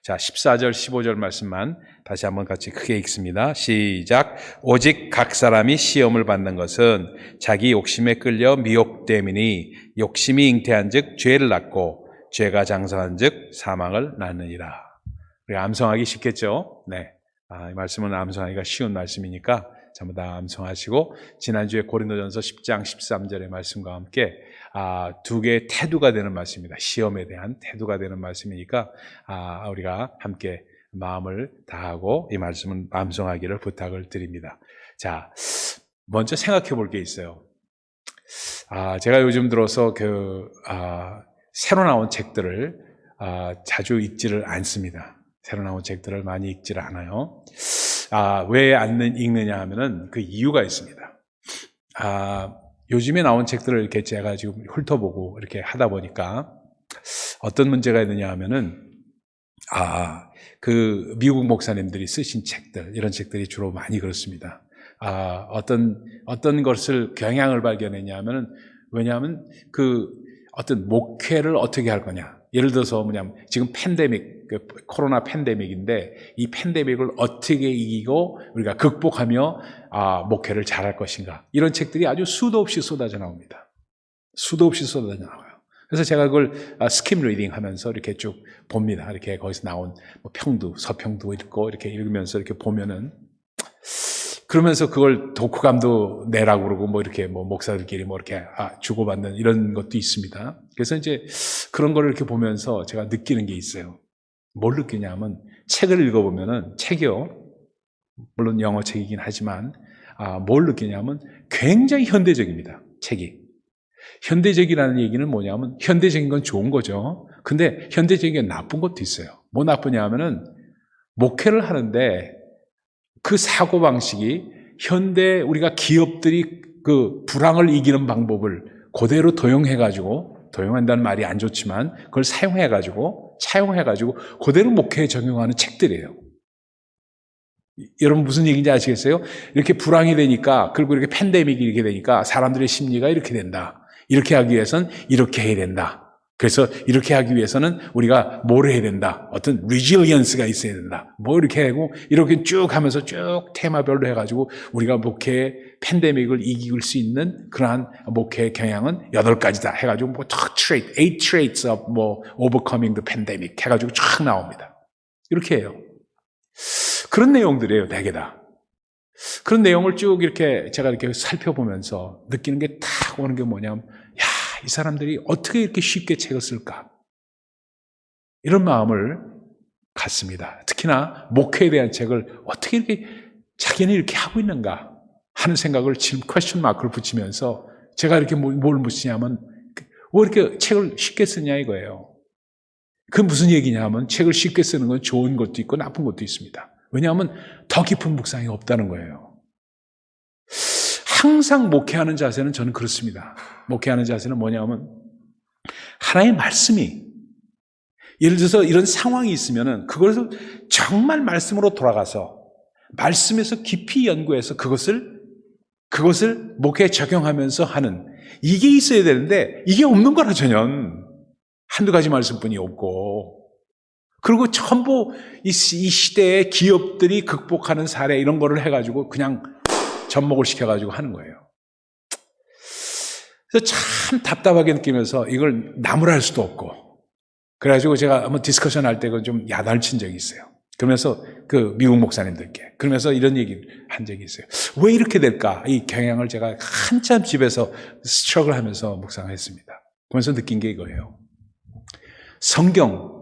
자, 14절, 15절 말씀만 다시 한번 같이 크게 읽습니다. 시작. 오직 각 사람이 시험을 받는 것은 자기 욕심에 끌려 미혹됨이니 욕심이 잉태한 즉 죄를 낳고 죄가 장성한 즉 사망을 낳느니라. 우리가 암송하기 쉽겠죠? 네. 이 말씀은 암송하기가 쉬운 말씀이니까 전부 다 암송하시고, 지난주에 고린도전서 10장 13절의 말씀과 함께 두 개의 태도가 되는 말씀입니다. 시험에 대한 태도가 되는 말씀이니까 우리가 함께 마음을 다하고 이 말씀은 암송하기를 부탁을 드립니다. 자, 먼저 생각해 볼 게 있어요. 제가 요즘 들어서 새로 나온 책들을 자주 읽지를 않습니다. 새로 나온 책들을 많이 읽지를 않아요. 왜 안 읽느냐 하면은 그 이유가 있습니다. 요즘에 나온 책들을 이렇게 제가 지금 훑어보고 이렇게 하다 보니까 어떤 문제가 있느냐 하면은 그 미국 목사님들이 쓰신 책들, 이런 책들이 주로 많이 그렇습니다. 어떤 것을 경향을 발견했냐 하면은, 왜냐하면 그 어떤 목회를 어떻게 할 거냐. 예를 들어서 뭐냐면 지금 코로나 팬데믹인데 이 팬데믹을 어떻게 이기고 우리가 극복하며 목회를 잘할 것인가. 이런 책들이 아주 수도 없이 쏟아져 나옵니다. 수도 없이 쏟아져 나와요. 그래서 제가 그걸 스kim 리딩 하면서 이렇게 쭉 봅니다. 이렇게 거기서 나온 평두, 서평두 읽고 이렇게 읽으면서 이렇게 보면은, 그러면서 그걸 독후감도 내라고 그러고 이렇게 목사들끼리 이렇게 주고받는 이런 것도 있습니다. 그래서 이제 그런 걸 이렇게 보면서 제가 느끼는 게 있어요. 뭘 느끼냐면, 책을 읽어보면은, 책이요, 물론 영어 책이긴 하지만 뭘 느끼냐면 굉장히 현대적입니다. 책이. 현대적이라는 얘기는 뭐냐면, 현대적인 건 좋은 거죠. 근데 현대적인 게 나쁜 것도 있어요. 뭐 나쁘냐 하면은, 목회를 하는데 그 사고방식이 현대 우리가 기업들이 그 불황을 이기는 방법을 그대로 도용한다는 말이 안 좋지만 그걸 차용해가지고 그대로 목회에 적용하는 책들이에요. 여러분 무슨 얘기인지 아시겠어요? 이렇게 불황이 되니까, 그리고 이렇게 팬데믹이 이렇게 되니까 사람들의 심리가 이렇게 된다. 이렇게 하기 위해서는 이렇게 해야 된다. 그래서 이렇게 하기 위해서는 우리가 뭘 해야 된다. 어떤 resilience가 있어야 된다. 이렇게 하고 이렇게 쭉 하면서 쭉 테마별로 해가지고 우리가 목회의 팬데믹을 이길 수 있는 그러한 목회의 경향은 8가지다 해가지고 8 traits of overcoming the pandemic 해가지고 쫙 나옵니다. 이렇게 해요. 그런 내용들이에요, 대개 다. 그런 내용을 쭉 이렇게 제가 이렇게 살펴보면서 느끼는 게 딱 오는 게 뭐냐면, 이 사람들이 어떻게 이렇게 쉽게 책을 쓸까? 이런 마음을 갖습니다. 특히나 목회에 대한 책을 어떻게 이렇게 자기는 이렇게 하고 있는가 하는 생각을 지금 퀘스천 마크를 붙이면서 제가 이렇게 뭘 묻히냐면, 왜 이렇게 책을 쉽게 쓰냐 이거예요. 그 무슨 얘기냐 하면, 책을 쉽게 쓰는 건 좋은 것도 있고 나쁜 것도 있습니다. 왜냐하면 더 깊은 묵상이 없다는 거예요. 항상 목회하는 자세는 저는 그렇습니다. 목회하는 자세는 뭐냐면, 하나님의 말씀이, 예를 들어서 이런 상황이 있으면은 그것을 정말 말씀으로 돌아가서 말씀에서 깊이 연구해서 그것을 목회에 적용하면서 하는, 이게 있어야 되는데 이게 없는 거라 전혀. 한두 가지 말씀뿐이 없고, 그리고 전부 이 시대의 기업들이 극복하는 사례 이런 거를 해가지고 그냥 접목을 시켜가지고 하는 거예요. 그래서 참 답답하게 느끼면서 이걸 나무랄 수도 없고, 그래가지고 제가 한번 디스커션 할 때 좀 야단을 친 적이 있어요. 그러면서 그 미국 목사님들께, 그러면서 이런 얘기를 한 적이 있어요. 왜 이렇게 될까? 이 경향을 제가 한참 집에서 스트러글 하면서 묵상했습니다. 그러면서 느낀 게 이거예요. 성경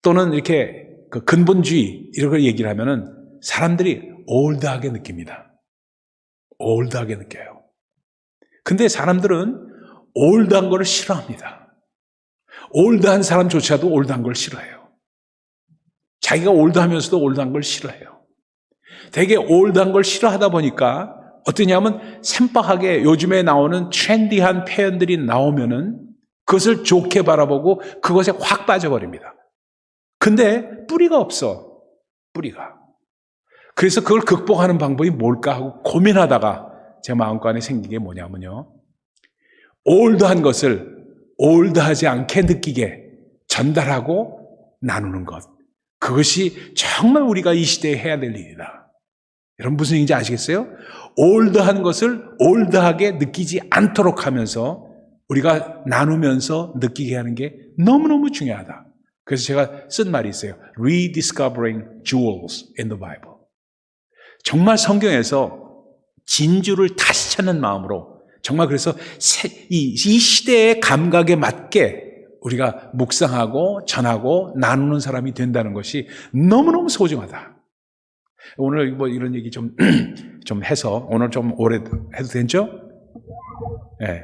또는 이렇게 그 근본주의 이런 걸 얘기를 하면은 사람들이 올드하게 느낍니다. 올드하게 느껴요. 근데 사람들은 올드한 걸 싫어합니다. 올드한 사람조차도 올드한 걸 싫어해요. 자기가 올드하면서도 올드한 걸 싫어해요. 되게 올드한 걸 싫어하다 보니까 어떠냐면, 샘박하게 요즘에 나오는 트렌디한 표현들이 나오면은 그것을 좋게 바라보고 그것에 확 빠져버립니다. 근데 뿌리가 없어. 뿌리가. 그래서 그걸 극복하는 방법이 뭘까 하고 고민하다가 제 마음간에 생긴 게 뭐냐면요, 올드한 것을 올드하지 않게 느끼게 전달하고 나누는 것. 그것이 정말 우리가 이 시대에 해야 될 일이다. 여러분 무슨 얘기인지 아시겠어요? 올드한 것을 올드하게 느끼지 않도록 하면서 우리가 나누면서 느끼게 하는 게 너무너무 중요하다. 그래서 제가 쓴 말이 있어요. Rediscovering jewels in the Bible. 정말 성경에서 진주를 다시 찾는 마음으로 정말 그래서 이 시대의 감각에 맞게 우리가 묵상하고 전하고 나누는 사람이 된다는 것이 너무너무 소중하다. 오늘 뭐 이런 얘기 좀 해서 오늘 좀 오래 해도 되죠? 예.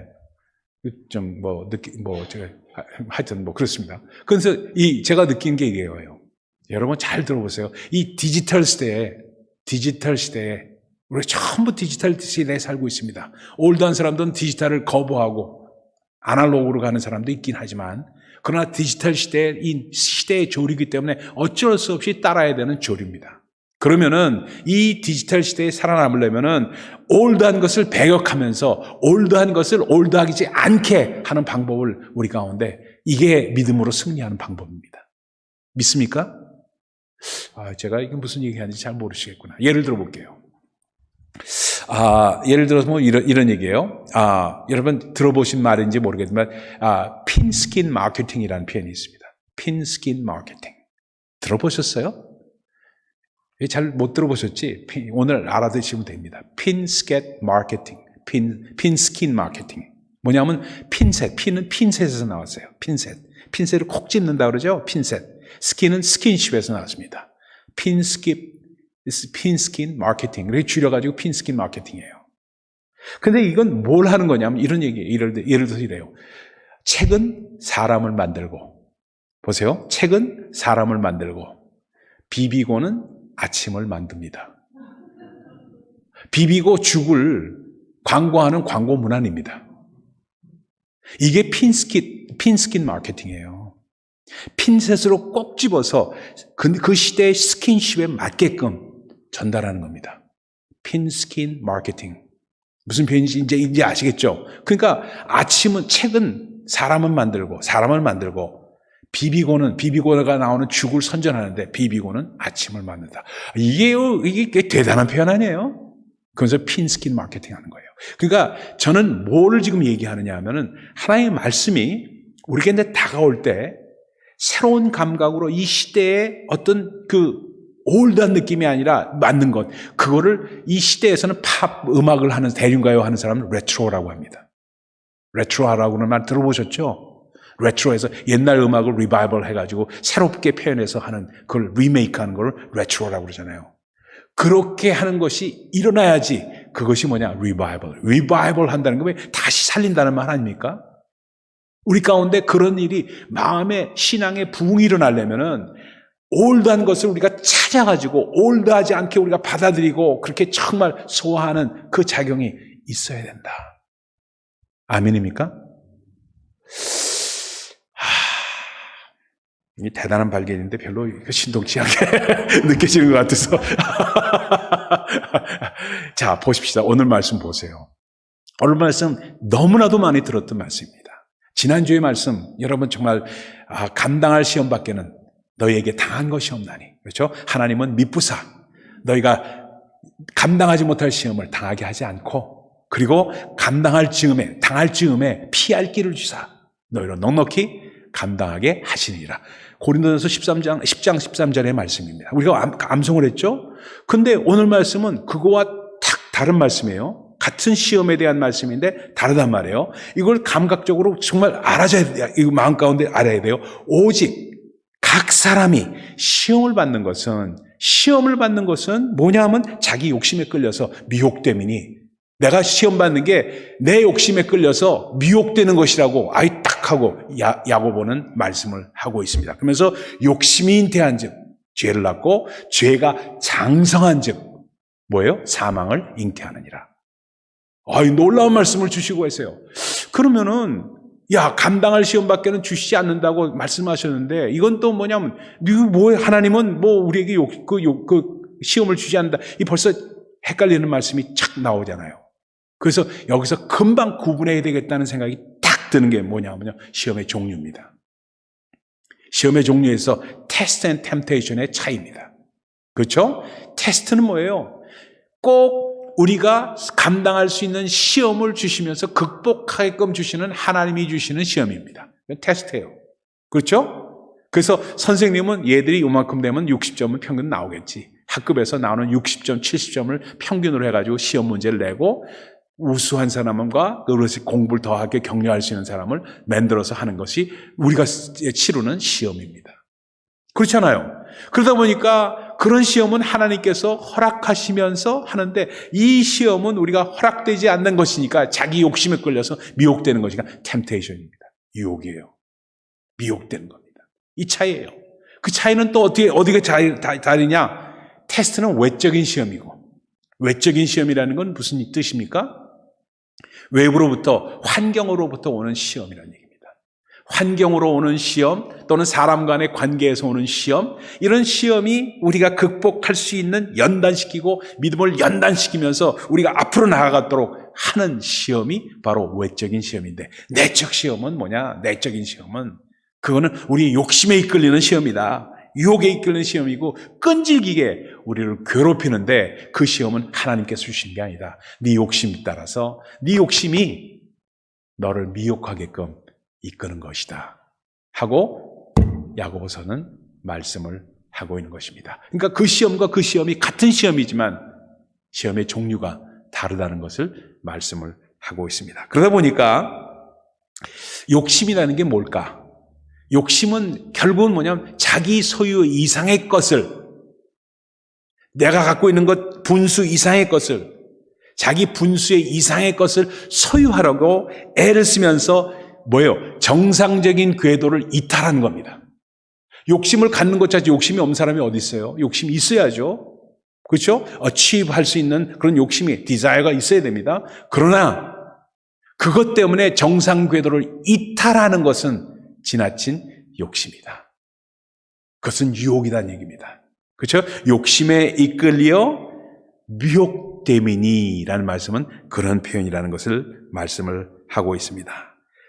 제가 하여튼 그렇습니다. 그래서 제가 느낀 게 이게요. 여러분 잘 들어보세요. 이 디지털 시대에 우리 전부 디지털 시대에 살고 있습니다. 올드한 사람들은 디지털을 거부하고 아날로그로 가는 사람도 있긴 하지만 그러나 디지털 시대에 이 시대의 조류이기 때문에 어쩔 수 없이 따라야 되는 조류입니다. 그러면은 이 디지털 시대에 살아남으려면은 올드한 것을 배격하면서 올드한 것을 올드하지 않게 하는 방법을 우리 가운데 이게 믿음으로 승리하는 방법입니다. 믿습니까? 제가 이게 무슨 얘기하는지 잘 모르시겠구나. 예를 들어 볼게요. 예를 들어서 뭐 이런 얘기예요. 여러분 들어보신 말인지 모르겠지만, 핀스킨 마케팅이라는 표현이 있습니다. 핀스킨 마케팅. 들어보셨어요? 잘 못 들어보셨지? 오늘 알아두시면 됩니다. 핀스킨 마케팅. 핀스킨 마케팅. 뭐냐면 핀은 핀셋에서 나왔어요. 핀셋을 콕 찝는다 그러죠? 핀셋. 스킨은 스킨십에서 나왔습니다. 핀스킨 마케팅. 이렇게 줄여가지고 핀스킨 마케팅이에요. 근데 이건 뭘 하는 거냐면 이런 얘기예요. 예를 들어서 이래요. 책은 사람을 만들고, 보세요. 책은 사람을 만들고, 비비고는 아침을 만듭니다. 비비고 죽을 광고하는 광고 문안입니다. 이게 핀스킨 마케팅이에요. 핀셋으로 꼭 집어서 그 시대의 스킨십에 맞게끔 전달하는 겁니다. 핀스킨 마케팅. 무슨 표현인지 이제 아시겠죠? 그러니까 책은 사람을 만들고 비비고가 나오는 죽을 선전하는데 비비고는 아침을 만든다. 이게 대단한 표현 아니에요? 그래서 핀스킨 마케팅 하는 거예요. 그러니까 저는 뭐를 지금 얘기하느냐 하면은 하나님의 말씀이 우리에게 이제 다가올 때 새로운 감각으로 이 시대의 어떤 올드한 느낌이 아니라 맞는 것, 그거를 이 시대에서는 팝 음악을 하는 대중가요 하는 사람은 레트로라고 합니다. 레트로라고는 말 들어보셨죠? 레트로에서 옛날 음악을 리바이벌 해가지고 새롭게 표현해서 하는 그걸 리메이크하는 걸 레트로라고 그러잖아요. 그렇게 하는 것이 일어나야지 그것이 뭐냐? 리바이벌 한다는 거 왜 다시 살린다는 말 아닙니까? 우리 가운데 그런 일이 마음의 신앙의 부흥이 일어나려면은 올드한 것을 우리가 찾아가지고 올드하지 않게 우리가 받아들이고 그렇게 정말 소화하는 그 작용이 있어야 된다. 아멘입니까? 이 대단한 발견인데 별로 신동치 않게 느껴지는 것 같아서. 자, 보십시다. 오늘 말씀 보세요. 오늘 말씀 너무나도 많이 들었던 말씀입니다. 지난주의 말씀, 여러분 정말 감당할 시험밖에는 너희에게 당한 것이 없나니. 그렇죠? 하나님은 미쁘사 너희가 감당하지 못할 시험을 당하게 하지 않고, 그리고 당할 즈음에 피할 길을 주사 너희로 넉넉히 감당하게 하시니라. 고린도전서 10장 13절의 말씀입니다. 우리가 암송을 했죠? 근데 오늘 말씀은 그거와 탁 다른 말씀이에요. 같은 시험에 대한 말씀인데 다르단 말이에요. 이걸 감각적으로 정말 알아줘야 돼요. 이거 마음 가운데 알아야 돼요. 오직 각 사람이 시험을 받는 것은 뭐냐 하면 자기 욕심에 끌려서 미혹됨이니, 내가 시험 받는 게 내 욕심에 끌려서 미혹되는 것이라고 딱 하고 야고보는 말씀을 하고 있습니다. 그러면서 욕심이 잉태한 즉 죄를 낳고 죄가 장성한 즉 뭐예요? 사망을 잉태하느니라. 놀라운 말씀을 주시고 계세요. 그러면은 감당할 시험밖에는 주시지 않는다고 말씀하셨는데, 이건 또 뭐냐면 하나님은 우리에게 그 시험을 주지 않는다. 이 벌써 헷갈리는 말씀이 착 나오잖아요. 그래서 여기서 금방 구분해야 되겠다는 생각이 딱 드는 게 뭐냐면요, 시험의 종류입니다. 시험의 종류에서 테스트 앤 템테이션의 차이입니다. 그렇죠? 테스트는 뭐예요? 꼭 우리가 감당할 수 있는 시험을 주시면서 극복하게끔 주시는 하나님이 주시는 시험입니다. 테스트예요. 그렇죠? 그래서 선생님은 얘들이 요만큼 되면 60점은 평균 나오겠지. 학급에서 나오는 60점, 70점을 평균으로 해가지고 시험 문제를 내고 우수한 사람과 그것이 공부를 더하게 격려할 수 있는 사람을 만들어서 하는 것이 우리가 치르는 시험입니다. 그렇잖아요. 그러다 보니까 그런 시험은 하나님께서 허락하시면서 하는데 이 시험은 우리가 허락되지 않는 것이니까 자기 욕심에 끌려서 미혹되는 것이니까 템테이션입니다. 유혹이에요. 미혹되는 겁니다. 이 차이예요. 그 차이는 또 어디가 다르냐? 테스트는 외적인 시험이고 외적인 시험이라는 건 무슨 뜻입니까? 외부로부터 환경으로부터 오는 시험이라는 얘기입니다. 환경으로 오는 시험 또는 사람 간의 관계에서 오는 시험, 이런 시험이 우리가 극복할 수 있는 연단시키고 믿음을 연단시키면서 우리가 앞으로 나아가도록 하는 시험이 바로 외적인 시험인데, 내적 시험은 뭐냐? 내적인 시험은 그거는 우리의 욕심에 이끌리는 시험이다. 유혹에 이끌리는 시험이고 끈질기게 우리를 괴롭히는데 그 시험은 하나님께서 주신 게 아니다. 네 욕심에 따라서 네 욕심이 너를 미혹하게끔 이끄는 것이다 하고 야고보서는 말씀을 하고 있는 것입니다. 그러니까 그 시험과 그 시험이 같은 시험이지만 시험의 종류가 다르다는 것을 말씀을 하고 있습니다. 그러다 보니까 욕심이라는 게 뭘까? 욕심은 결국은 뭐냐면 자기 소유 이상의 것을, 내가 갖고 있는 것 분수 이상의 것을, 자기 분수의 이상의 것을 소유하려고 애를 쓰면서 뭐예요? 정상적인 궤도를 이탈하는 겁니다. 욕심을 갖는 것 자체 욕심이 없는 사람이 어디 있어요? 욕심이 있어야죠. 그렇죠? achieve 수 있는 그런 욕심이, desire가 있어야 됩니다. 그러나 그것 때문에 정상 궤도를 이탈하는 것은 지나친 욕심이다. 그것은 유혹이라는 얘기입니다. 그렇죠? 욕심에 이끌려 미혹됨이니라는 말씀은 그런 표현이라는 것을 말씀을 하고 있습니다.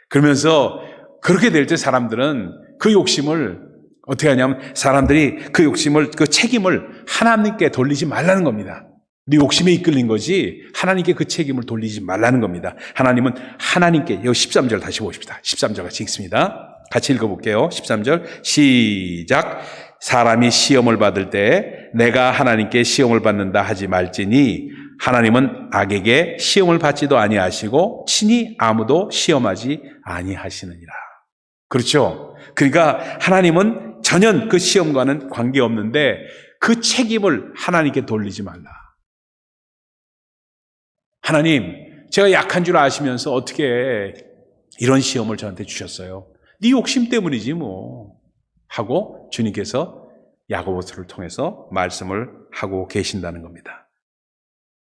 그러면서 그렇게 될 때 사람들은 그 욕심을 어떻게 하냐면, 사람들이 그 욕심을, 그 책임을 하나님께 돌리지 말라는 겁니다. 네 욕심에 이끌린 거지 하나님께 그 책임을 돌리지 말라는 겁니다. 하나님은 하나님께, 여기 13절 다시 보십시다. 13절 같이 읽습니다. 같이 읽어볼게요. 13절 시작. 사람이 시험을 받을 때 내가 하나님께 시험을 받는다 하지 말지니 하나님은 악에게 시험을 받지도 아니하시고 친히 아무도 시험하지 아니하시느니라. 그렇죠? 그러니까 하나님은 전혀 그 시험과는 관계없는데 그 책임을 하나님께 돌리지 말라. 하나님, 제가 약한 줄 아시면서 어떻게 이런 시험을 저한테 주셨어요? 네 욕심 때문이지 뭐 하고 주님께서 야고보서를 통해서 말씀을 하고 계신다는 겁니다.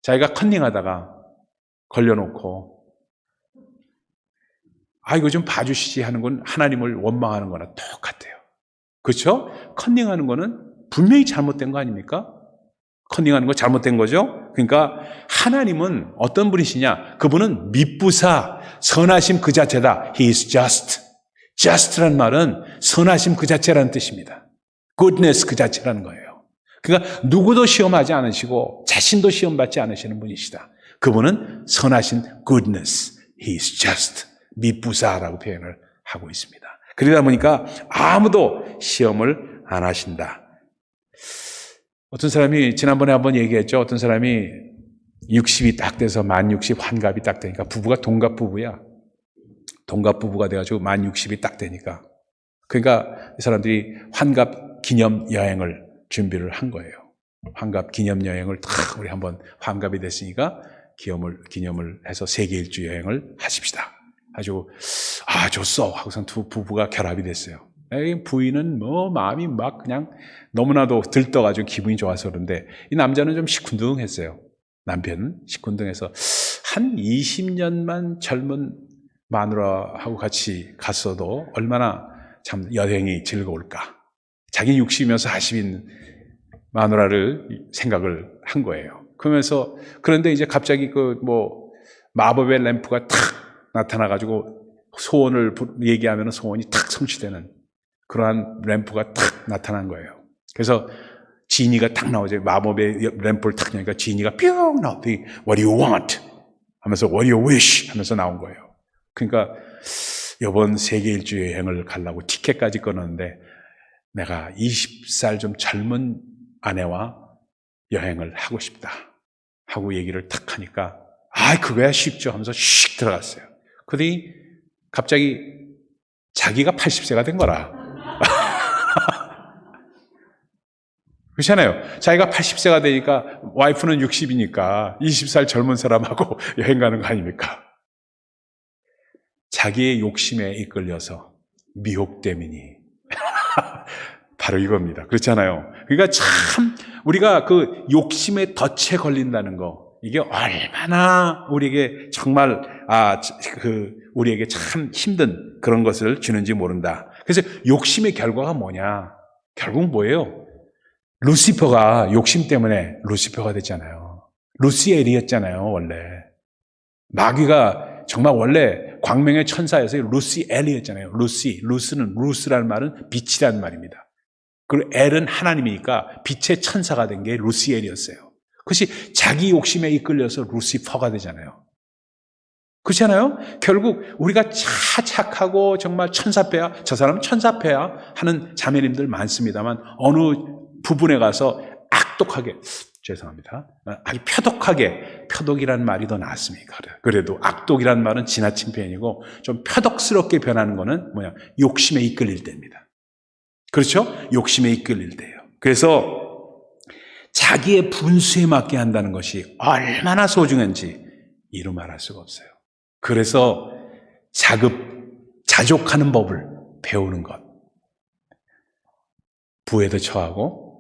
자기가 컨닝하다가 걸려놓고 이거 좀 봐주시지 하는 건 하나님을 원망하는 거나 똑같아요. 그렇죠? 컨닝하는 거는 분명히 잘못된 거 아닙니까? 컨닝하는 거 잘못된 거죠? 그러니까 하나님은 어떤 분이시냐? 그분은 미쁘사, 선하심 그 자체다. He is just. just란 말은 선하심 그 자체라는 뜻입니다. goodness 그 자체라는 거예요. 그러니까 누구도 시험하지 않으시고 자신도 시험받지 않으시는 분이시다. 그분은 선하신 goodness, he is just, 미쁘사라고 표현을 하고 있습니다. 그러다 보니까 아무도 시험을 안 하신다. 어떤 사람이 지난번에 한번 얘기했죠. 어떤 사람이 60이 딱 돼서 만 60 환갑이 딱 되니까, 부부가 동갑 부부야. 동갑 부부가 돼가지고 만 60이 딱 되니까, 그러니까 이 사람들이 환갑 기념 여행을 준비를 한 거예요. 환갑 기념 여행을 탁, 우리 한번 환갑이 됐으니까 기념을 해서 세계 일주 여행을 하십시다. 아주 좋소 하고선 두 부부가 결합이 됐어요. 부인은 마음이 막 그냥 너무나도 들떠가지고 기분이 좋아서 그런데, 이 남자는 좀 시큰둥했어요. 남편은 시큰둥해서 한 20년만 젊은 마누라하고 같이 갔어도 얼마나 참 여행이 즐거울까. 자기 60이면서 40인 마누라를 생각을 한 거예요. 그런데 이제 갑자기 마법의 램프가 탁 나타나가지고 소원을 얘기하면 소원이 탁 성취되는 그러한 램프가 탁 나타난 거예요. 그래서 지니가 탁 나오죠. 마법의 램프를 탁 여니까 지니가 뿅 나오더니 What do you want? 하면서 What do you wish? 하면서 나온 거예요. 그러니까 이번 세계 일주 여행을 가려고 티켓까지 끊었는데 내가 20살 좀 젊은 아내와 여행을 하고 싶다 하고 얘기를 탁 하니까 그거야 쉽죠 하면서 슉 들어갔어요. 그러더니 갑자기 자기가 80세가 된 거라. 그렇잖아요. 자기가 80세가 되니까 와이프는 60이니까 20살 젊은 사람하고 여행 가는 거 아닙니까? 자기의 욕심에 이끌려서 미혹되미니 바로 이겁니다. 그렇잖아요. 그러니까 참 우리가 그 욕심에 덫에 걸린다는 거 이게 얼마나 우리에게 정말 우리에게 참 힘든 그런 것을 주는지 모른다. 그래서 욕심의 결과가 뭐냐? 결국 뭐예요? 루시퍼가 욕심 때문에 루시퍼가 됐잖아요. 루시엘이었잖아요, 원래. 마귀가 정말 원래 광명의 천사에서 루시엘이었잖아요. 루스라는 말은 빛이라는 말입니다. 그리고 엘은 하나님이니까 빛의 천사가 된 게 루시엘이었어요. 그것이 자기 욕심에 이끌려서 루시퍼가 되잖아요. 그렇잖아요? 결국 우리가 착하고 정말 천사패야, 저 사람은 천사패야 하는 자매님들 많습니다만 어느 부분에 가서 악독하게, 죄송합니다. 아주 표독이라는 말이 더 낫습니까? 그래도 악독이라는 말은 지나친 표현이고 좀 표독스럽게 변하는 거는 뭐냐? 욕심에 이끌릴 때입니다. 그렇죠? 욕심에 이끌릴 때예요. 그래서 자기의 분수에 맞게 한다는 것이 얼마나 소중한지 이루 말할 수가 없어요. 그래서 자족하는 법을 배우는 것. 부에도 처하고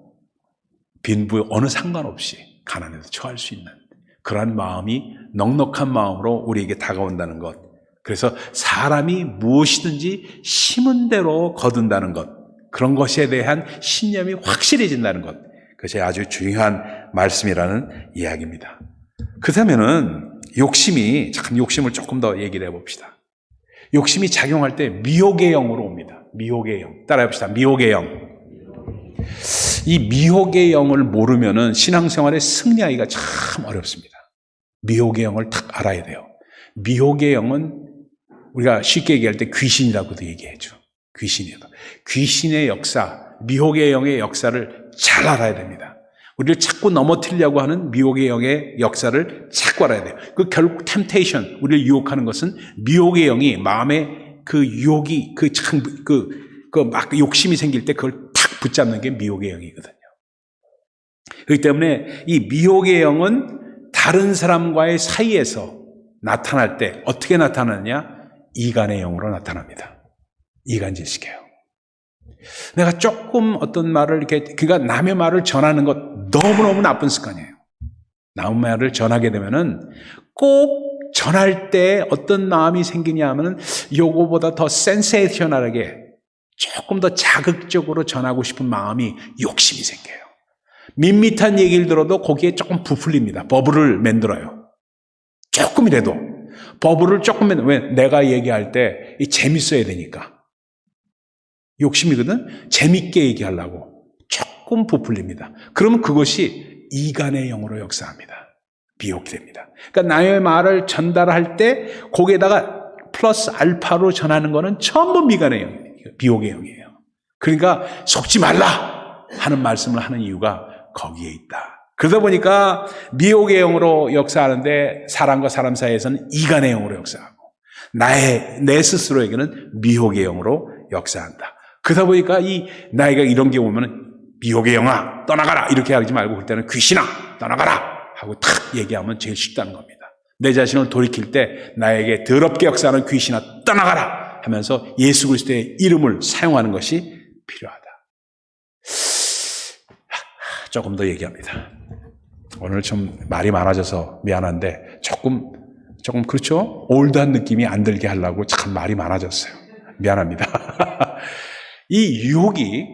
빈부에 어느 상관없이 가난에도 처할 수 있는 그러한 마음이 넉넉한 마음으로 우리에게 다가온다는 것. 그래서 사람이 무엇이든지 심은 대로 거둔다는 것. 그런 것에 대한 신념이 확실해진다는 것. 그것이 아주 중요한 말씀이라는 이야기입니다. 그렇다면은 욕심을 조금 더 얘기를 해봅시다. 욕심이 작용할 때 미혹의 영으로 옵니다. 미혹의 영. 따라해봅시다. 미혹의 영. 이 미혹의 영을 모르면은 신앙생활에 승리하기가 참 어렵습니다. 미혹의 영을 딱 알아야 돼요. 미혹의 영은 우리가 쉽게 얘기할 때 귀신이라고도 얘기해줘. 귀신의 역사, 미혹의 영의 역사를 잘 알아야 됩니다. 우리를 자꾸 넘어뜨리려고 하는 미혹의 영의 역사를 자꾸 알아야 돼요. 그 결국 템테이션, 우리를 유혹하는 것은 미혹의 영이 마음에 그 유혹이 막 욕심이 생길 때 그걸 탁 붙잡는 게 미혹의 영이거든요. 그렇기 때문에 이 미혹의 영은 다른 사람과의 사이에서 나타날 때 어떻게 나타나느냐? 이간의 영으로 나타납니다. 이간질식이에요. 내가 조금 어떤 말을 그러니까 남의 말을 전하는 것 너무너무 나쁜 습관이에요. 남의 말을 전하게 되면은 꼭 전할 때 어떤 마음이 생기냐 하면은 요거보다 더 센세이셔널하게 조금 더 자극적으로 전하고 싶은 마음이 욕심이 생겨요. 밋밋한 얘기를 들어도 거기에 조금 부풀립니다. 버블을 만들어요. 조금이라도 버블을 왜 내가 얘기할 때 재밌어야 되니까. 욕심이거든. 재밌게 얘기하려고 조금 부풀립니다. 그러면 그것이 이간의 영으로 역사합니다. 미혹이 됩니다. 그러니까 나의 말을 전달할 때 거기에다가 플러스 알파로 전하는 거는 전부 미간의 영이에요. 미혹의 영이에요. 그러니까 속지 말라 하는 말씀을 하는 이유가 거기에 있다. 그러다 보니까 미혹의 영으로 역사하는데 사람과 사람 사이에서는 이간의 영으로 역사하고 내 스스로에게는 미혹의 영으로 역사한다. 그러다 보니까 나이가 이런 게 오면은 미혹의 영아 떠나가라 이렇게 하지 말고 그럴 때는 귀신아 떠나가라 하고 탁 얘기하면 제일 쉽다는 겁니다. 내 자신을 돌이킬 때 나에게 더럽게 역사하는 귀신아 떠나가라 하면서 예수 그리스도의 이름을 사용하는 것이 필요하다. 조금 더 얘기합니다. 오늘 좀 말이 많아져서 미안한데 조금 그렇죠? 올드한 느낌이 안 들게 하려고 참 말이 많아졌어요. 미안합니다. 이 유혹이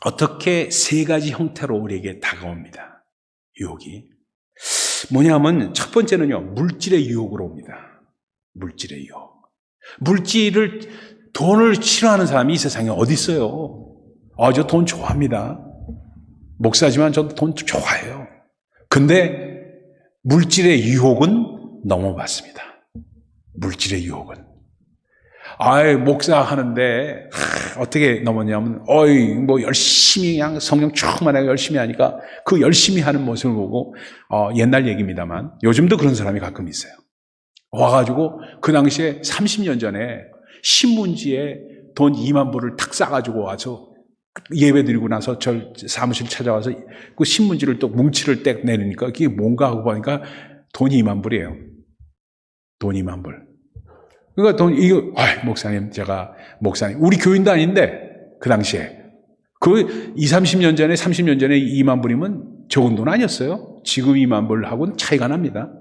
어떻게 세 가지 형태로 우리에게 다가옵니다. 유혹이 뭐냐면 첫 번째는요, 물질의 유혹으로 옵니다. 물질의 유혹. 물질을 돈을 싫어하는 사람이 이 세상에 어디 있어요? 저 돈 좋아합니다. 목사지만 저도 돈 좋아해요. 근데 물질의 유혹은 넘어봤습니다. 물질의 유혹은. 목사 하는데 어떻게 넘었냐면 열심히 그냥 성령 충만하게 열심히 하니까 그 열심히 하는 모습을 보고 옛날 얘기입니다만 요즘도 그런 사람이 가끔 있어요. 와가지고 그 당시에 30년 전에 신문지에 돈 2만 불을 탁 싸가지고 와서 예배 드리고 나서 저 사무실 찾아와서 그 신문지를 또 뭉치를 딱 내리니까 그게 뭔가 하고 보니까 돈이 2만 불이에요. 돈 2만 불. 그러니까 목사님, 우리 교인도 아닌데, 그 당시에. 그 30년 전에 2만 불이면 적은 돈 아니었어요. 지금 2만 불하고는 차이가 납니다.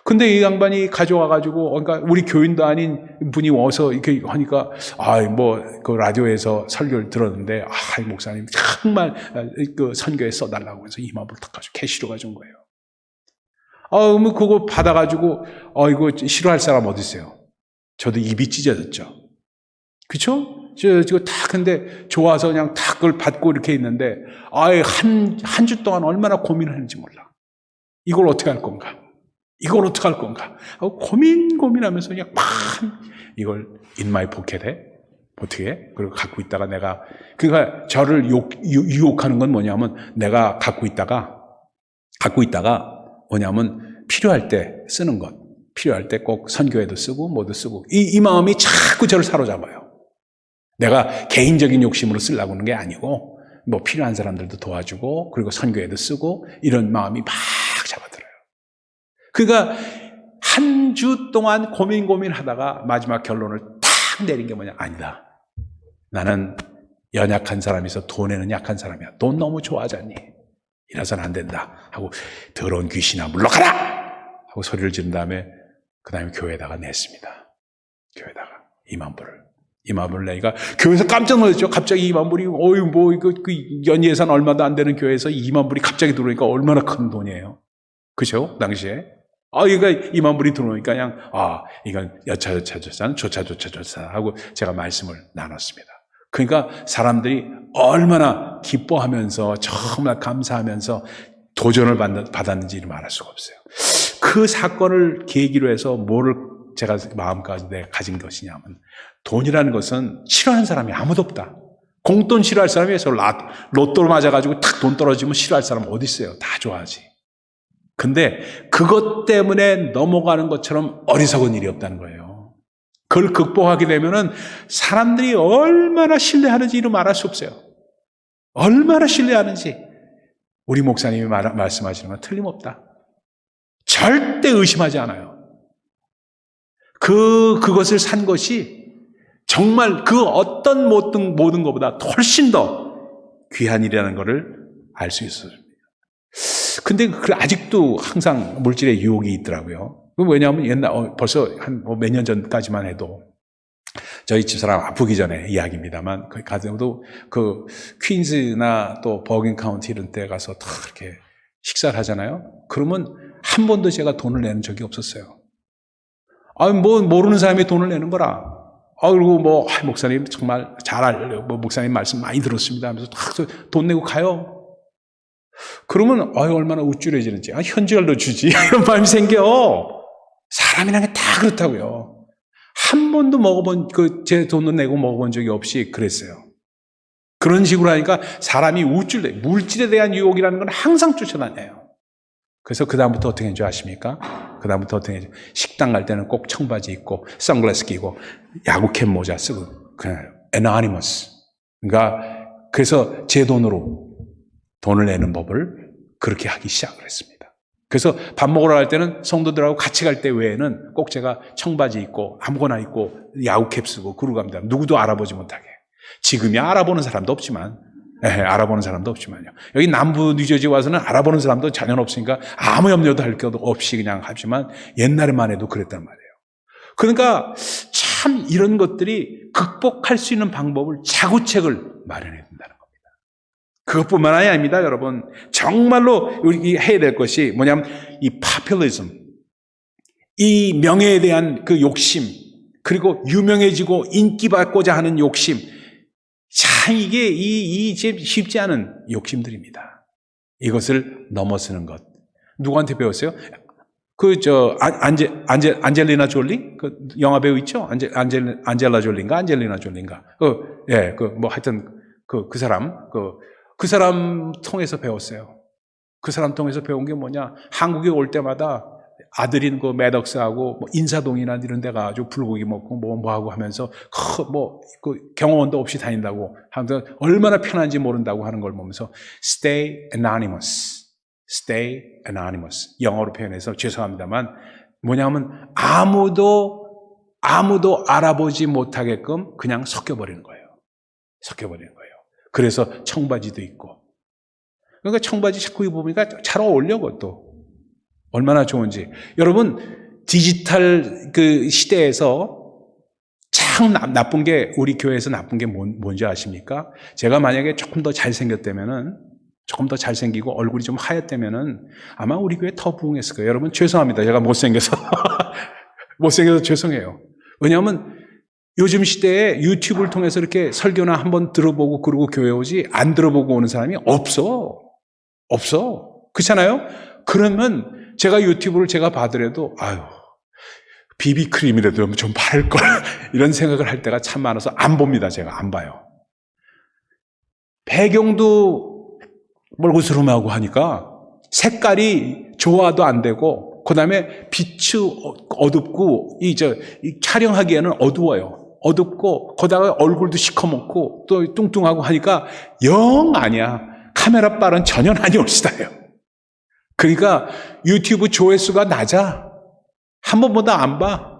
근데 이 양반이 가져와가지고, 그러니까 우리 교인도 아닌 분이 와서 이렇게 하니까, 그 라디오에서 설교를 들었는데, 목사님, 정말 그 선교에 써달라고 해서 2만 불 딱 가지고 캐시로 가져온 거예요. 그거 받아가지고, 이거 싫어할 사람 어디 있어요? 저도 입이 찢어졌죠. 그쵸? 근데 좋아서 그냥 다 그걸 받고 이렇게 있는데, 한 주 동안 얼마나 고민을 했는지 몰라. 이걸 어떻게 할 건가? 고민하면서 그냥 이걸 in my pocket에 어떻게 해? 그리고 갖고 있다가 그러니까 저를 유혹하는 건 뭐냐면 내가 갖고 있다가 뭐냐면 필요할 때 쓰는 것. 필요할 때 꼭 선교에도 쓰고 뭐도 쓰고 이 마음이 자꾸 저를 사로잡아요. 내가 개인적인 욕심으로 쓰려고 하는 게 아니고 뭐 필요한 사람들도 도와주고 그리고 선교에도 쓰고 이런 마음이 막 잡아들어요. 그러니까 한 주 동안 고민하다가 마지막 결론을 탁 내린 게 뭐냐? 아니다. 나는 연약한 사람이서 돈에는 약한 사람이야. 돈 너무 좋아하잖니. 이래서는 안 된다. 하고 더러운 귀신아 물러가라! 하고 소리를 지른 다음에 그 다음에 교회에다가 냈습니다. 교회에다가 2만 불을 내니까 교회에서 깜짝 놀랐죠. 갑자기 2만 불이 그 연예산 얼마도 안 되는 교회에서 2만 불이 갑자기 들어오니까 얼마나 큰 돈이에요. 그죠? 당시에. 그러니까 2만 불이 들어오니까 그냥 이건 여차저차저차 조차 하고 제가 말씀을 나눴습니다. 그러니까 사람들이 얼마나 기뻐하면서 정말 감사하면서 도전을 받았는지 말할 수가 없어요. 그 사건을 계기로 해서 뭐를 제가 마음가짐에 가진 것이냐면 돈이라는 것은 싫어하는 사람이 아무도 없다. 공돈 싫어할 사람이 해서 로또를 맞아가지고 탁 돈 떨어지면 싫어할 사람 어디 있어요? 다 좋아하지. 근데 그것 때문에 넘어가는 것처럼 어리석은 일이 없다는 거예요. 그걸 극복하게 되면은 사람들이 얼마나 신뢰하는지 말할 수 없어요. 얼마나 신뢰하는지. 우리 목사님이 말씀하시는 건 틀림없다. 절대 의심하지 않아요. 그것을 산 것이 정말 그 어떤 모든 것보다 훨씬 더 귀한 일이라는 것을 알 수 있었습니다. 근데 아직도 항상 물질의 유혹이 있더라고요. 왜냐하면 벌써 한 몇 년 전까지만 해도 저희 집사람 아프기 전에 이야기입니다만, 거기 가서도 그 퀸즈나 또 버긴 카운티 이런 데 가서 다 이렇게 식사를 하잖아요. 그러면 한 번도 제가 돈을 내는 적이 없었어요. 모르는 사람이 돈을 내는 거라. 그리고 목사님 정말 목사님 말씀 많이 들었습니다 하면서 돈 내고 가요. 그러면 얼마나 우쭐해지는지. 현지갈로 주지 이런 마음이 생겨. 사람이라는 게 다 그렇다고요. 한 번도 제 돈을 내고 먹어본 적이 없이 그랬어요. 그런 식으로 하니까 사람이 물질에 대한 유혹이라는 건 항상 쫓아다녀요. 그래서 그다음부터 어떻게 했는지 아십니까? 그다음부터 어떻게 했는지 식당 갈 때는 꼭 청바지 입고 선글라스 끼고 야구캡 모자 쓰고 그냥 anonymous. 그러니까 그래서 제 돈으로 돈을 내는 법을 그렇게 하기 시작을 했습니다. 그래서 밥 먹으러 갈 때는 성도들하고 같이 갈 때 외에는 꼭 제가 청바지 입고 아무거나 입고 야구캡 쓰고 그러고 갑니다. 누구도 알아보지 못하게. 지금이야 알아보는 사람도 없지만 알아보는 사람도 없지만요. 여기 남부 뉴저지 와서는 알아보는 사람도 전혀 없으니까 아무 염려도 할 것 없이 그냥 하지만 옛날에만 해도 그랬단 말이에요. 그러니까 참 이런 것들이 극복할 수 있는 방법을 자구책을 마련해야 된다는 겁니다. 그것뿐만 아닙니다, 여러분. 정말로 우리 해야 될 것이 뭐냐면 이 populism, 이 명예에 대한 그 욕심, 그리고 유명해지고 인기받고자 하는 욕심. 참 이게 쉽지 않은 욕심들입니다. 이것을 넘어서는 것. 누구한테 배웠어요? 안젤리나 졸리? 그 영화 배우 있죠? 안젤라 졸리인가? 안젤리나 졸리인가? 하여튼, 그 사람 통해서 배웠어요. 그 사람 통해서 배운 게 뭐냐? 한국에 올 때마다 아들인 그 매덕스하고 인사동이나 이런 데 가가지고 불고기 먹고 뭐 하고 하면서 경호원도 없이 다닌다고 하면서 얼마나 편한지 모른다고 하는 걸 보면서 stay anonymous. stay anonymous. 영어로 표현해서 죄송합니다만 뭐냐면 아무도 알아보지 못하게끔 그냥 섞여버리는 거예요. 그래서 청바지도 있고. 그러니까 청바지 자꾸 입으니까 잘 어울려, 그것도. 얼마나 좋은지. 여러분, 디지털 시대에서 참 나쁜 게, 우리 교회에서 나쁜 게 뭔지 아십니까? 제가 만약에 조금 더 잘생기고 얼굴이 좀 하얗다면은 아마 우리 교회 더 부흥했을 거예요. 여러분, 죄송합니다. 제가 못생겨서. 못생겨서 죄송해요. 왜냐하면 요즘 시대에 유튜브를 통해서 이렇게 설교나 한번 들어보고 그러고 교회 오지 안 들어보고 오는 사람이 없어. 그렇잖아요? 그러면 제가 유튜브를 제가 봐더라도 비비크림이라도 좀 바를걸 이런 생각을 할 때가 참 많아서 안 봅니다. 제가 안 봐요. 배경도 멀구스름하고 하니까 색깔이 좋아도 안 되고 그다음에 빛이 어둡고 이 촬영하기에는 어둡고 거기다가 얼굴도 시커멓고 또 뚱뚱하고 하니까 영 아니야. 카메라 빨은 전혀 아니올시다요. 그러니까 유튜브 조회수가 낮아. 한 번보다 안 봐.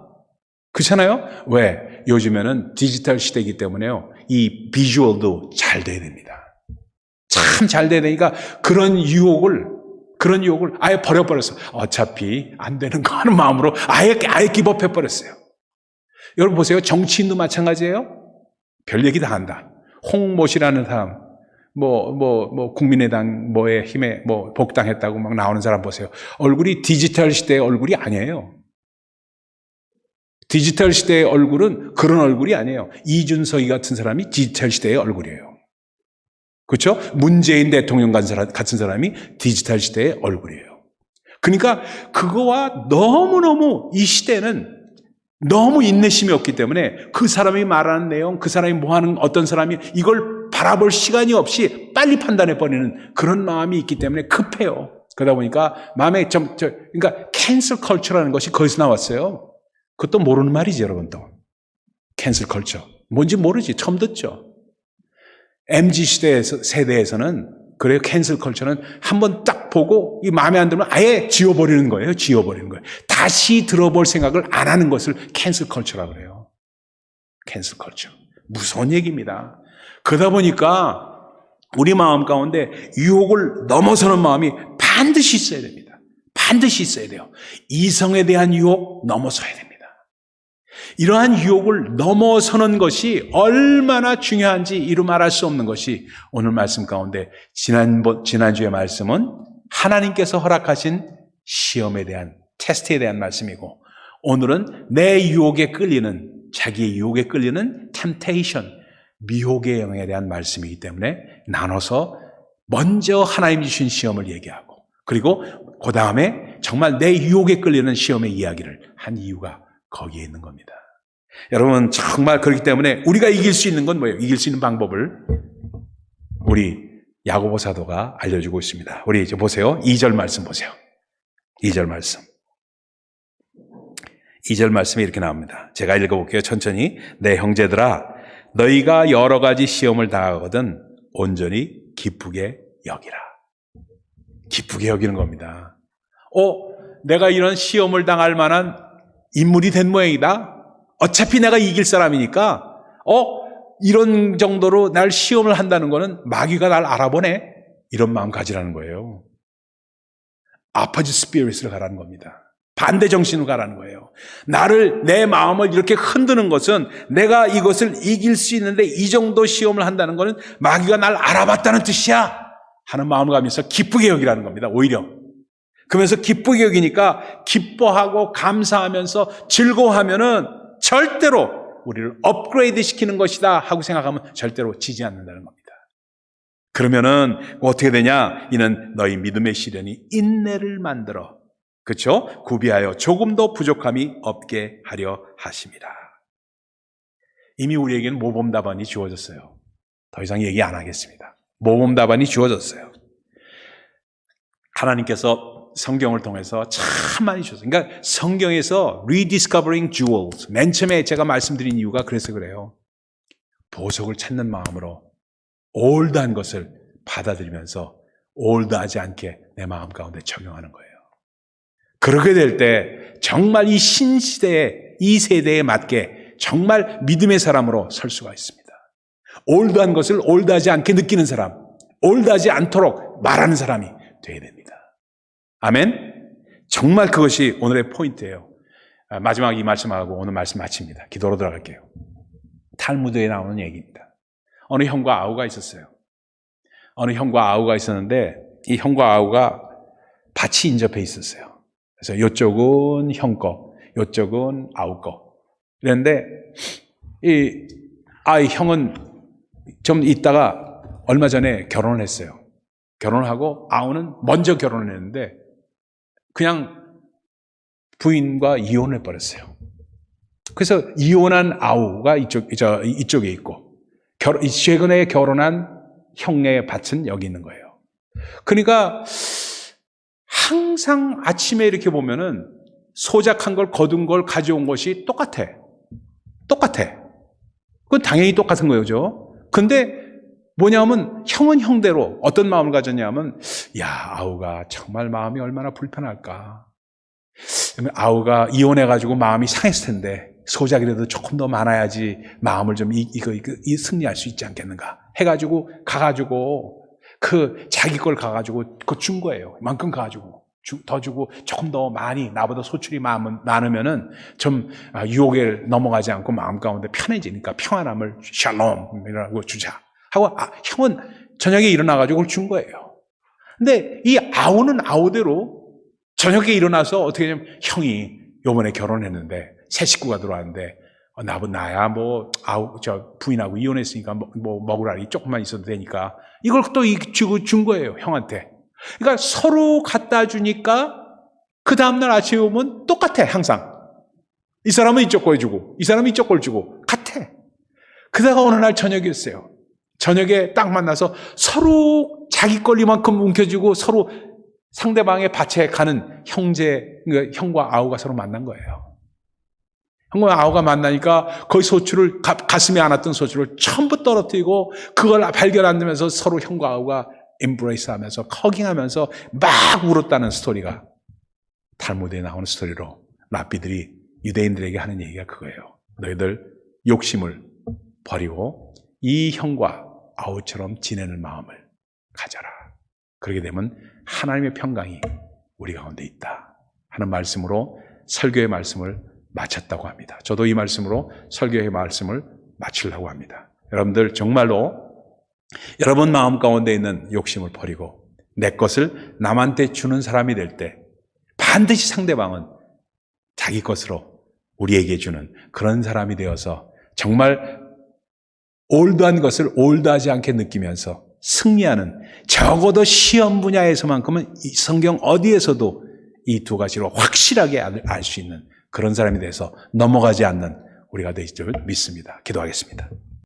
그렇잖아요? 왜? 요즘에는 디지털 시대이기 때문에요. 이 비주얼도 잘 돼야 됩니다. 참 잘 돼야 되니까 그런 유혹을 아예 버려버렸어. 어차피 안 되는 거 하는 마음으로 아예 기법해버렸어요. 여러분 보세요. 정치인도 마찬가지예요. 별 얘기 다 한다. 홍모씨라는 사람, 국민의당 힘에 복당했다고 막 나오는 사람 보세요. 얼굴이 디지털 시대의 얼굴이 아니에요. 디지털 시대의 얼굴은 그런 얼굴이 아니에요. 이준석이 같은 사람이 디지털 시대의 얼굴이에요. 그렇죠? 문재인 대통령 같은 사람이 디지털 시대의 얼굴이에요. 그러니까 그거와 너무너무 이 시대는 너무 인내심이 없기 때문에 그 사람이 말하는 내용, 그 사람이 뭐하는 어떤 사람이 이걸 바라볼 시간이 없이 빨리 판단해버리는 그런 마음이 있기 때문에 급해요. 그러다 보니까 마음에 그러니까 캔슬 컬처라는 것이 거기서 나왔어요. 그것도 모르는 말이지, 여러분 또. 캔슬 컬처. 뭔지 모르지. 처음 듣죠. MZ 세대에서는 그래요. 캔슬 컬처는 한번 딱 보고 이 마음에 안 들면 아예 지워버리는 거예요. 다시 들어볼 생각을 안 하는 것을 캔슬 컬처라고 그래요. 캔슬 컬처. 무서운 얘기입니다. 그러다 보니까 우리 마음 가운데 유혹을 넘어서는 마음이 반드시 있어야 됩니다. 반드시 있어야 돼요. 이성에 대한 유혹 넘어서야 됩니다. 이러한 유혹을 넘어서는 것이 얼마나 중요한지 이루 말할 수 없는 것이 오늘 말씀 가운데 지난주의 말씀은 하나님께서 허락하신 시험에 대한 테스트에 대한 말씀이고 오늘은 내 유혹에 끌리는 자기의 유혹에 끌리는 temptation 미혹의 영에 대한 말씀이기 때문에 나눠서 먼저 하나님 주신 시험을 얘기하고 그리고 그 다음에 정말 내 유혹에 끌리는 시험의 이야기를 한 이유가 거기에 있는 겁니다. 여러분 정말 그렇기 때문에 우리가 이길 수 있는 건 뭐예요? 이길 수 있는 방법을 우리 야고보 사도가 알려주고 있습니다. 우리 이제 보세요. 2절 말씀 보세요. 2절 말씀. 2절 말씀이 이렇게 나옵니다. 제가 읽어볼게요. 천천히. 내 형제들아 너희가 여러 가지 시험을 당하거든 온전히 기쁘게 여기라. 기쁘게 여기는 겁니다. 내가 이런 시험을 당할 만한 인물이 된 모양이다. 어차피 내가 이길 사람이니까 이런 정도로 날 시험을 한다는 거는 마귀가 날 알아보네. 이런 마음 가지라는 거예요. 아퍼지 스피릿을 가라는 겁니다. 반대 정신으로 가라는 거예요. 내 마음을 이렇게 흔드는 것은 내가 이것을 이길 수 있는데 이 정도 시험을 한다는 것은 마귀가 날 알아봤다는 뜻이야 하는 마음을 가면서 기쁘게 여기라는 겁니다. 오히려. 그러면서 기쁘게 여기니까 기뻐하고 감사하면서 즐거워하면은 절대로 우리를 업그레이드 시키는 것이다 하고 생각하면 절대로 지지 않는다는 겁니다. 그러면은 어떻게 되냐? 이는 너희 믿음의 시련이 인내를 만들어, 그렇죠? 구비하여 조금도 부족함이 없게 하려 하심이라. 이미 우리에게는 모범 답안이 주어졌어요. 더 이상 얘기 안 하겠습니다. 모범 답안이 주어졌어요. 하나님께서 성경을 통해서 참 많이 주셨어요. 그러니까 성경에서 rediscovering jewels, 맨 처음에 제가 말씀드린 이유가 그래서 그래요. 보석을 찾는 마음으로 올드한 것을 받아들이면서 올드하지 않게 내 마음 가운데 적용하는 거예요. 그렇게 될 때 정말 이 신시대에, 이 세대에 맞게 정말 믿음의 사람으로 설 수가 있습니다. 올드한 것을 올드하지 않게 느끼는 사람, 올드하지 않도록 말하는 사람이 되어야 됩니다. 아멘? 정말 그것이 오늘의 포인트예요. 마지막 이 말씀하고 오늘 말씀 마칩니다. 기도로 들어갈게요. 탈무드에 나오는 얘기입니다. 어느 형과 아우가 있었어요. 어느 형과 아우가 있었는데 이 형과 아우가 밭이 인접해 있었어요. 그래서 이쪽은 형 거, 이쪽은 아우 거. 그런데 이 형은 좀 있다가 얼마 전에 결혼을 했어요. 결혼을 하고 아우는 먼저 결혼을 했는데 그냥 부인과 이혼을 해버렸어요. 그래서 이혼한 아우가 이쪽에 있고 최근에 결혼한 형의 밭은 여기 있는 거예요. 그러니까 항상 아침에 이렇게 보면은 소작한 걸 거둔 걸 가져온 것이 똑같아. 그건 당연히 똑같은 거죠. 근데 뭐냐면 형은 형대로 어떤 마음을 가졌냐면 아우가 정말 마음이 얼마나 불편할까. 아우가 이혼해가지고 마음이 상했을 텐데 소작이라도 조금 더 많아야지 마음을 좀 승리할 수 있지 않겠는가 해가지고 가가지고 자기 걸 가가지고 그거 준 거예요. 이만큼 가가지고 더 주고 조금 더 많이 나보다 소출이 많으면은 좀 유혹에 넘어가지 않고 마음 가운데 편해지니까 평안함을 샬롬이라고 주자 하고 형은 저녁에 일어나가지고 그걸 준 거예요. 근데 이 아우는 아우대로 저녁에 일어나서 어떻게 하냐면 형이 요번에 결혼했는데 새 식구가 들어왔는데 나야 부인하고 이혼했으니까 먹을 알이 조금만 있어도 되니까 이걸 또 준 거예요, 형한테. 그러니까 서로 갖다 주니까 그 다음날 아침에 오면 똑같아, 항상. 이 사람은 이쪽 걸 주고 이 사람은 이쪽 걸 주고 같아. 그러다가 어느 날 저녁이었어요. 저녁에 딱 만나서 서로 자기 걸 이만큼 움켜쥐고 서로 상대방의 밭에 가는 형과 아우가 서로 만난 거예요. 형과 아우가 만나니까 거의 소출을, 가슴에 안았던 소출을 전부 떨어뜨리고 그걸 발견하면서 서로 형과 아우가 embrace 하면서 커깅하면서 막 울었다는 스토리가 탈무드에 나오는 스토리로 랍비들이 유대인들에게 하는 얘기가 그거예요. 너희들 욕심을 버리고 이 형과 아우처럼 지내는 마음을 가져라. 그렇게 되면 하나님의 평강이 우리 가운데 있다 하는 말씀으로 설교의 말씀을 마쳤다고 합니다. 저도 이 말씀으로 설교의 말씀을 마치려고 합니다. 여러분들 정말로 여러분 마음 가운데 있는 욕심을 버리고 내 것을 남한테 주는 사람이 될 때 반드시 상대방은 자기 것으로 우리에게 주는 그런 사람이 되어서 정말 올드한 것을 올드하지 않게 느끼면서 승리하는, 적어도 시험 분야에서만큼은 이 성경 어디에서도 이 두 가지로 확실하게 알 수 있는 그런 사람이 돼서 넘어가지 않는 우리가 되실 줄 믿습니다. 기도하겠습니다.